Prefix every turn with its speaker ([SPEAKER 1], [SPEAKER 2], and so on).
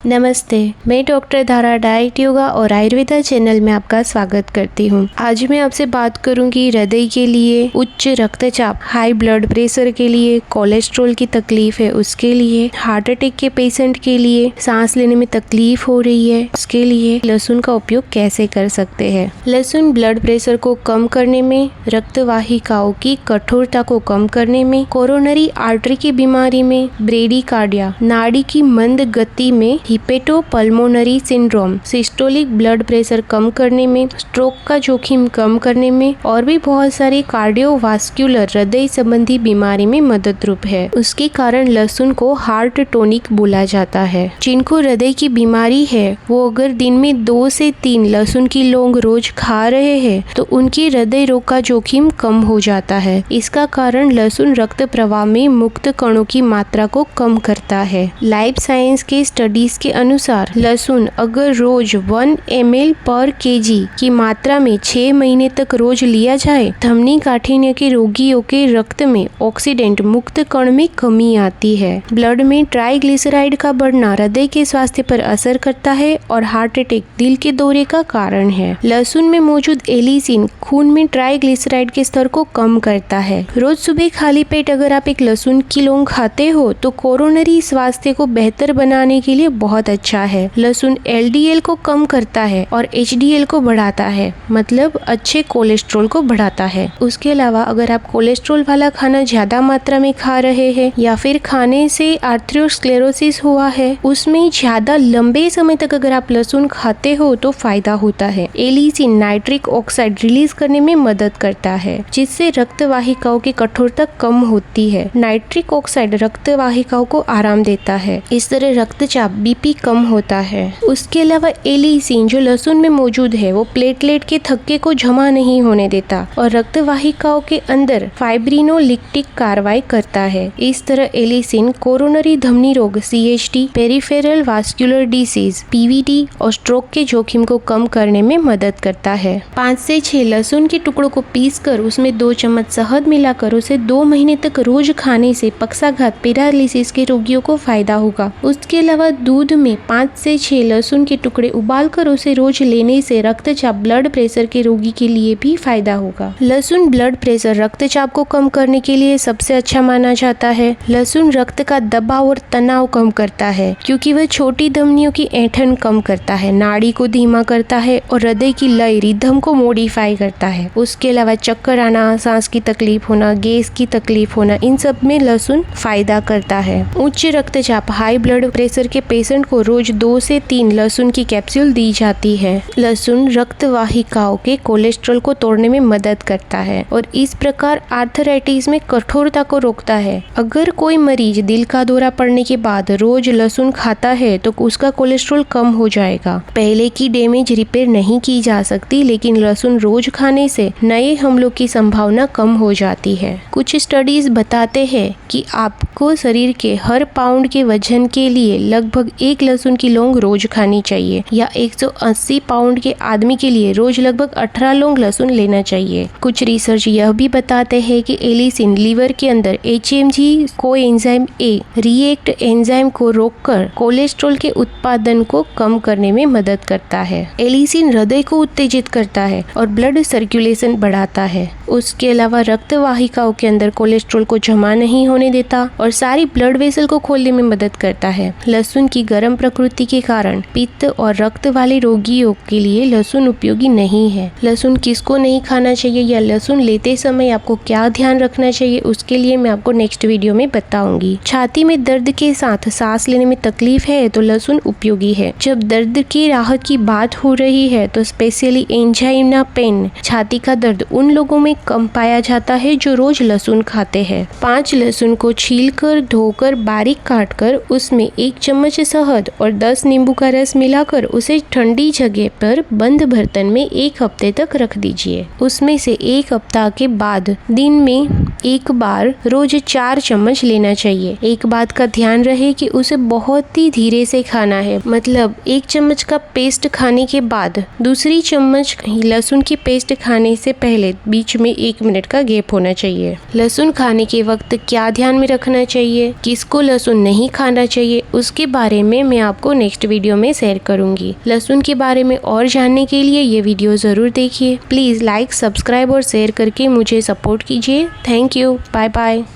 [SPEAKER 1] नमस्ते, मैं डॉक्टर धारा डाइट योगा और आयुर्वेदा चैनल में आपका स्वागत करती हूँ। आज मैं आपसे बात करूँगी हृदय के लिए, उच्च रक्तचाप, हाई ब्लड प्रेशर के लिए, कोलेस्ट्रॉल की तकलीफ है उसके लिए, हार्ट अटैक के पेशेंट के लिए, सांस लेने में तकलीफ हो रही है उसके लिए लहसुन का उपयोग कैसे कर सकते हैं। लहसुन ब्लड प्रेशर को कम करने में, रक्तवाहिकाओं की कठोरता को कम करने में, कोरोनरी आर्टरी की बीमारी में, ब्रेडीकार्डिया, नाड़ी की मंद गति में, हिपेटोपल्मोनरी सिंड्रोम, सिस्टोलिक ब्लड प्रेशर कम करने में, स्ट्रोक का जोखिम कम करने में और भी बहुत सारी कार्डियोवास्कुलर हृदय संबंधी बीमारी में मदद रूप है। उसके कारण लहसुन को हार्ट टॉनिक बोला जाता है। जिनको हृदय की बीमारी है वो अगर दिन में 2 से 3 लहसुन की लौंग रोज खा रहे हैं तो उनकी हृदय रोग का जोखिम कम हो जाता है। इसका कारण लहसुन रक्त प्रवाह में मुक्त कणों की मात्रा को कम करता है। लाइफ साइंस के स्टडीज के अनुसार लहसुन अगर रोज 1 ml पर kg की मात्रा में 6 महीने तक रोज लिया जाए, धमनी काठिन्य के रोगियों के रक्त में ऑक्सीडेंट मुक्त कण में कमी आती है। ब्लड में ट्राइग्लिसराइड का बढ़ना हृदय के स्वास्थ्य पर असर करता है और हार्ट अटैक, दिल के दौरे का कारण है। लहसुन में मौजूद एलिसिन खून में ट्राइग्लिसराइड के स्तर को कम करता है। रोज सुबह खाली पेट अगर आप एक लहसुन की लौंग खाते हो तो कोरोनरी स्वास्थ्य को बेहतर बनाने के लिए बहुत अच्छा है। लहसुन LDL को कम करता है और HDL को बढ़ाता है, मतलब अच्छे कोलेस्ट्रॉल को बढ़ाता है। उसके अलावा अगर आप कोलेस्ट्रॉल वाला खाना ज्यादा मात्रा में खा रहे हैं या फिर खाने से आर्थ्रोस्क्लेरोसिस हुआ है, उसमें ज्यादा लंबे समय तक अगर आप लहसुन खाते हो तो फायदा होता है। एलिसिन नाइट्रिक ऑक्साइड रिलीज करने में मदद करता है, जिससे रक्तवाहिकाओं की कठोरता कम होती है। नाइट्रिक ऑक्साइड रक्तवाहिकाओं को आराम देता है, इस तरह रक्तचाप BP कम होता है। उसके अलावा एलिसिन जो लहसुन में मौजूद है वो प्लेटलेट के थक्के को जमा नहीं होने देता और रक्तवाहिकाओं के अंदर फाइब्रिनोलिक्टिक कार्रवाई करता है। इस तरह एलिसिन कोरोनरी धमनी रोग CHD, peripheral vascular disease PVD और स्ट्रोक के जोखिम को कम करने में मदद करता है। 5 से 6 लहसुन के टुकड़ों को पीसकर उसमें 2 चम्मच शहद मिलाकर उसे 2 महीने तक रोज खाने से पक्षाघात, पैरालिसिस के रोगियों को फायदा होगा। उसके अलावा दूध में 5 से 6 लहसुन के टुकड़े उबालकर उसे रोज लेने से रक्तचाप, ब्लड प्रेशर के रोगी के लिए भी फायदा होगा। लहसुन ब्लड प्रेशर, रक्तचाप को कम करने के लिए सबसे अच्छा माना जाता है। लहसुन रक्त का दबाव और तनाव कम करता है क्योंकि वह छोटी धमनियों की ऐंठन कम करता है, नाड़ी को धीमा करता है और हृदय की लय, रिदम को मॉडिफाई करता है। उसके अलावा चक्कर आना, सांस की तकलीफ होना, गैस की तकलीफ होना, इन सब में लहसुन फायदा करता है। उच्च रक्तचाप, हाई ब्लड प्रेशर के पेशेंट को रोज 2 से 3 लहसुन की कैप्सूल दी जाती है। लहसुन रक्तवाहिकाओं के कोलेस्ट्रॉल को तोड़ने में मदद करता है और इस प्रकार आर्थराइटिस में कठोरता को रोकता है। अगर कोई मरीज दिल का दौरा पड़ने के बाद रोज लहसुन खाता है तो उसका कोलेस्ट्रॉल कम हो जाएगा। पहले की डैमेज रिपेयर नहीं की जा सकती, लेकिन लहसुन रोज खाने से नए हमलों की संभावना कम हो जाती है। कुछ स्टडीज बताते हैं कि आपको शरीर के हर पाउंड के वजन के लिए लगभग 1 लहसुन की लौंग रोज खानी चाहिए, या 180 पाउंड के आदमी के लिए रोज लगभग 18 लौंग लहसुन लेना चाहिए। कुछ रिसर्च यह भी बताते हैं कि एलिसिन लीवर के अंदर HMG coenzyme A react enzyme को रोककर कोलेस्ट्रॉल के उत्पादन को कम करने में मदद करता है। एलिसिन हृदय को उत्तेजित करता है और ब्लड सर्कुलेशन बढ़ाता है। उसके अलावा रक्तवाहिकाओं के अंदर कोलेस्ट्रॉल को जमा नहीं होने देता और सारी ब्लड वेसल को खोलने में मदद करता है। लहसुन की गर्म प्रकृति के कारण पित्त और रक्त वाले रोगियों के लिए लहसुन उपयोगी नहीं है। लहसुन किसको नहीं खाना चाहिए या लहसुन लेते समय आपको क्या ध्यान रखना चाहिए, उसके लिए मैं आपको नेक्स्ट वीडियो में बताऊंगी। छाती में दर्द के साथ सांस लेने में तकलीफ है तो लहसुन उपयोगी है। जब दर्द की राहत की बात हो रही है तो स्पेशली एंजाइना पेन, छाती का दर्द, उन लोगों में कम पाया जाता है जो रोज लहसुन खाते हैं। 5 लहसुन को छीलकर, धोकर, बारीक काटकर उसमें 1 चम्मच शहद और 10 नींबू का रस मिलाकर उसे ठंडी जगह पर बंद बर्तन में 1 हफ्ते तक रख दीजिए। उसमें से 1 हफ्ता के बाद दिन में 1 बार रोज 4 चम्मच लेना चाहिए। एक बात का ध्यान रहे कि उसे बहुत ही धीरे से खाना है, मतलब 1 चम्मच का पेस्ट खाने के बाद दूसरी चम्मच लहसुन की पेस्ट खाने से पहले बीच में 1 मिनट का गैप होना चाहिए। लहसुन खाने के वक्त क्या ध्यान में रखना चाहिए, किसको लहसुन नहीं खाना चाहिए, उसके बारे में मैं आपको नेक्स्ट वीडियो में शेयर करूंगी। लहसुन के बारे में और जानने के लिए ये वीडियो जरूर देखिए। प्लीज लाइक, सब्सक्राइब और शेयर करके मुझे सपोर्ट कीजिए। Thank you. Bye bye.